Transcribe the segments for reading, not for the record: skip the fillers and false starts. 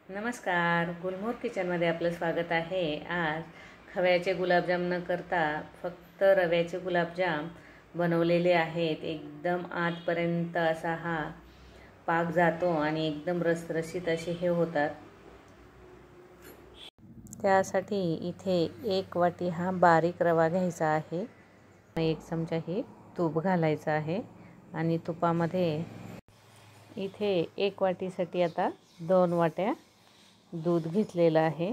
नमस्कार, गुलमोहर किचनमध्ये आपलं स्वागत आहे। आज खव्याचे गुलाबजाम न करता फक्त रव्याचे गुलाबजाम बनवलेले आहेत। एकदम आतपर्यंत असा हा पाक जातो आणि एकदम रसरशीत असे हे होतात। त्यासाठी इथे 1 वाटी हा बारीक रवा घ्यायचा आहे। 1 चमचा हे तूप घालायचं आहे आणि तुपामध्ये इथे 1 वाटीसाठी आता 2 वाट्या दूध घेतलेलं आहे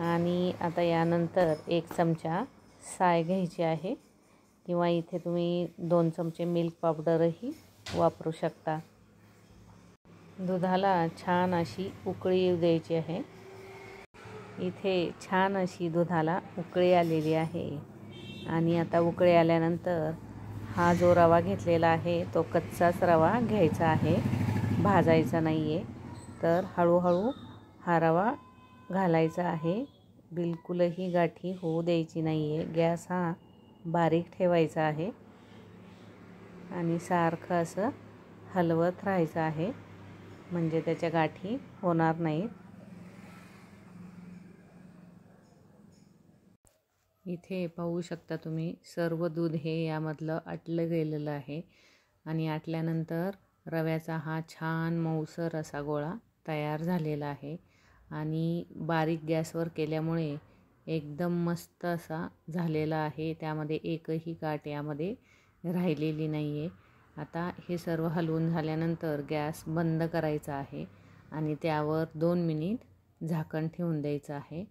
आणि आता यानंतर 1 चमचा साय घ्यायची आहे किंवा इथे तुम्ही 2 चमचे मिल्क पावडरही वापरू शकता। दुधाला छान अशी उकळी येऊ द्यायची आहे। इथे छान अशी दुधाला उकळी आलेली आहे आणि आता उकळी आल्यानंतर हा जो रवा घेतलेला आहे तो कच्चाच रवा घ्यायचा आहे, भाजायचा नाही आहे। तर हळूहळू हा रवा घालायचा आहे, बिलकुलही गाठी होऊ द्यायची नाही आहे। गॅस हा बारीक ठेवायचा आहे आणि सारखं असं हलवत राहायचं आहे, म्हणजे त्याच्या गाठी होणार नाहीत। इथे पाहू शकता तुम्ही सर्व दूध हे यामधलं आटलं गेलेलं आहे आणि आटल्यानंतर रव्याचा हा छान मऊसर असा गोळा तयार झालेला आहे आणि बारीक गॅसवर केल्यामुळे एकदम मस्त असा झालेला आहे। त्यामध्ये एकही गाठ यामध्ये राहिलेली नाही आहे। आता हे सर्व हलवून झाल्यानंतर गॅस बंद करायचा आहे आणि त्यावर 2 मिनिट झाकण ठेवून द्यायचं आहे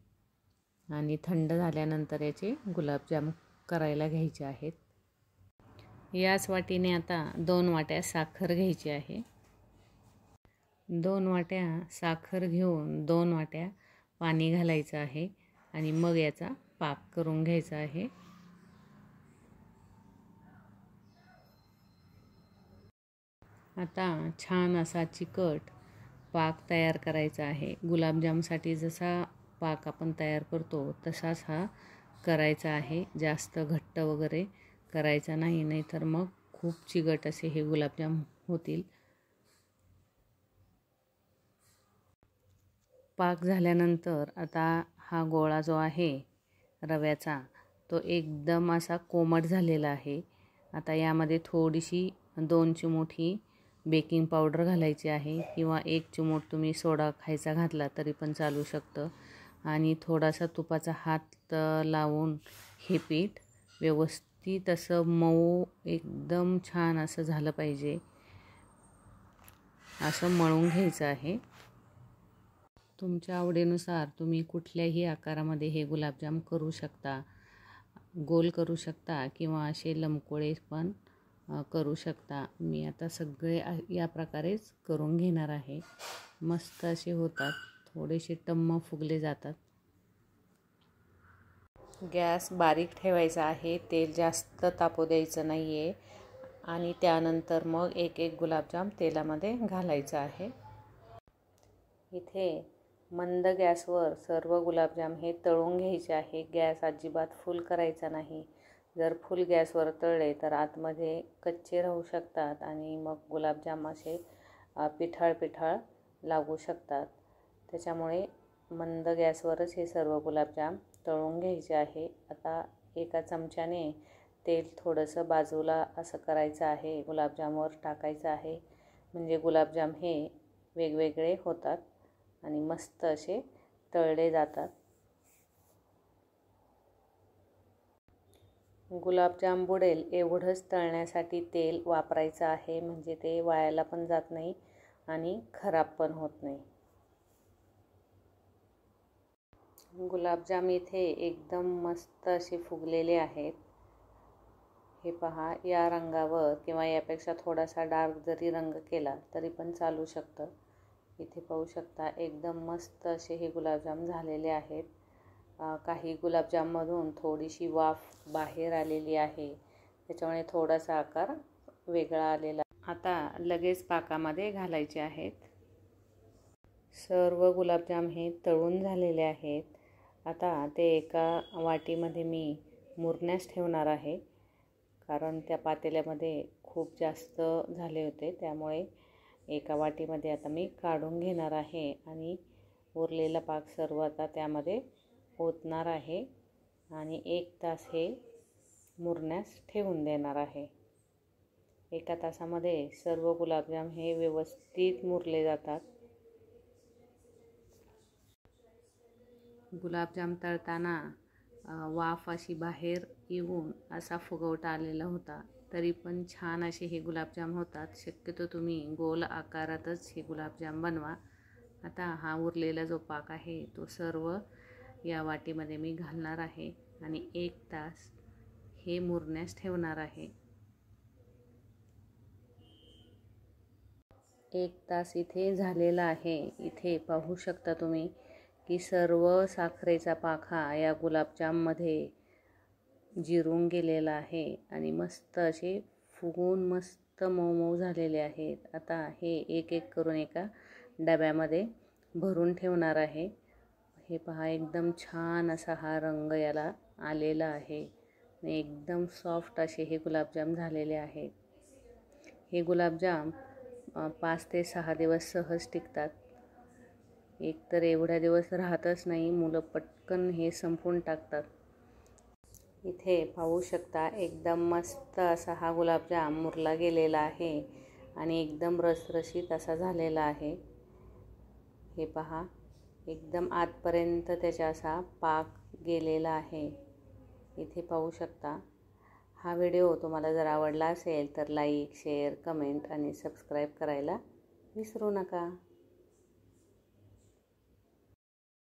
आणि थंड झाल्यानंतर याचे गुलाबजाम करायला घ्यायचे आहेत। याच वाटीने आता 2 वाट्या साखर घ्यायची आहे। 2 वाट्या साखर घेऊन 2 वाट्या पाणी घालायचं आहे आणि मग याचा पाक करून घ्यायचा आहे। आता छान असा चिकट पाक तयार करायचा आहे। गुलाबजामसाठी जसा पाक आपण तयार करतो तसाच हा करायचा आहे, जास्त घट्ट वगैरे करायचा नाही, नाहीतर मग खूप चिकट असे हे गुलाबजाम होतील। पाक झाल्यानंतर आता हा गोळा जो आहे रव्याचा तो एकदम असा कोमट झालेला आहे। आता यामध्ये थोडीशी 2 चिमूट बेकिंग पावडर घालायची आहे किंवा 1 चिमूट तुम्ही सोडा खायचा घातला तरी पण चालू शकतं आणि थोडासा तुपाचा हात लावून हे पीठ व्यवस्थित असं मऊ एकदम छान असं झालं पाहिजे, असं मळून घ्यायचं आहे। तुमच्या आवडीनुसार तुम्ही कुठल्याही आकारामध्ये हे गुलाबजाम करू शकता, गोल करू शकता किंवा असे लंबगोळे पण करू शकता। मी आता सगळे या प्रकारेच करून घेणार आहे। मस्त असे होतात, थोडेसे टम्म फुगले जातात। गॅस बारीक ठेवायचा आहे, तेल जास्त तापू द्यायचं नाही आहे आणि त्यानंतर मग एक एक गुलाबजाम तेलामध्ये घालायचा आहे। इथे मंद गॅसवर सर्व गुलाबजाम हे तळून घ्यायचे आहे। गॅस अजिबात फुल करायचा नाही, जर फुल गॅसवर तळले तर आतमध्ये कच्चे राहू शकतात आणि मग गुलाबजाम असे पिठाळ पिठाळ लागू शकतात। त्याच्यामुळे मंद गॅसवरच हे सर्व गुलाबजाम तळून घ्यायचे आहे। आता एका चमच्याने तेल थोडंसं बाजूला असं करायचं आहे, गुलाबजामवर टाकायचं आहे, म्हणजे गुलाबजाम हे वेगवेगळे होतात आणि मस्त असे तळले जातात। गुलाबजाम बुडेल एवढंच तळण्यासाठी तेल वापरायचं आहे, म्हणजे ते वायाला पण जात नाही आणि खराब पण होत नाही। गुलाबजाम इथे एकदम मस्त असे फुगलेले आहेत। हे पहा, या रंगावर किंवा यापेक्षा थोडासा डार्क जरी रंग केला तरी पण चालू शकतं। इथे पाहू शकता एकदम मस्त असे हे गुलाबजाम झालेले आहेत। काही गुलाबजाममधून थोडीशी वाफ बाहेर आलेली आहे, त्याच्यामुळे थोडासा आकार वेगळा आलेला। आता लगेच पाकामध्ये घालायचे आहेत। सर्व गुलाबजाम हे तळून झालेले आहेत। आता ते एका वाटीमध्ये मी मुरण्यास ठेवणार आहे, कारण त्या पातेल्यामध्ये खूप जास्त झाले होते, त्यामुळे एका वाटीमध्ये आता मी काढून घेणार आहे आणि उरलेला पाक सर्व आता त्यामध्ये ओतणार आहे आणि 1 तास हे मुरण्यास ठेवून देणार आहे. 1 तासामध्ये सर्व गुलाबजाम हे व्यवस्थित मुरले जातात. गुलाबजाम तळताना वाफ अशी बाहेर येऊन असा फुगवटा आलेला होता, तरी पण छान असे हे गुलाबजाम होतात. शक्यतो तुम्ही गोल आकारातच हे गुलाबजाम बनवा. आता हा उरलेला जो पाक आहे तो सर्व या वाटीमध्ये मी घालणार आहे आणि 1 तास हे मुरण्यास ठेवणार आहे. 1 तास इथे झालेला आहे. इथे पाहू शकता तुम्ही की सर्व साखरेचा पाक हा या गुलाबजाममध्ये जिरून गेलेला आहे आणि मस्त असे फुगून मस्त मऊ मऊ झालेले आहेत. आता हे एक एक करून एका डब्यामध्ये भरून ठेवणार आहे. हे पहा, एकदम छान असा हा रंग याला आलेला आहे आणि एकदम सॉफ्ट असे हे गुलाबजाम झालेले आहेत. हे गुलाबजाम 5 ते 6 दिवस सहज टिकतात. एक तर एवढ्या दिवस राहतच नाही, मुलं पटकन हे संपवून टाकतात. इथे पाहू शकता एकदम मस्त असा हा गुलाबजाम मुरला गेलेला आहे आणि एकदम रसरशीत असा झालेला आहे. हे पहा, एकदम आतपर्यंत त्याचा असा पाक गेलेला आहे. इथे पाहू शकता. हा व्हिडिओ तुम्हाला जर आवडला असेल तर लाईक, शेअर, कमेंट आणि सबस्क्राईब करायला विसरू नका.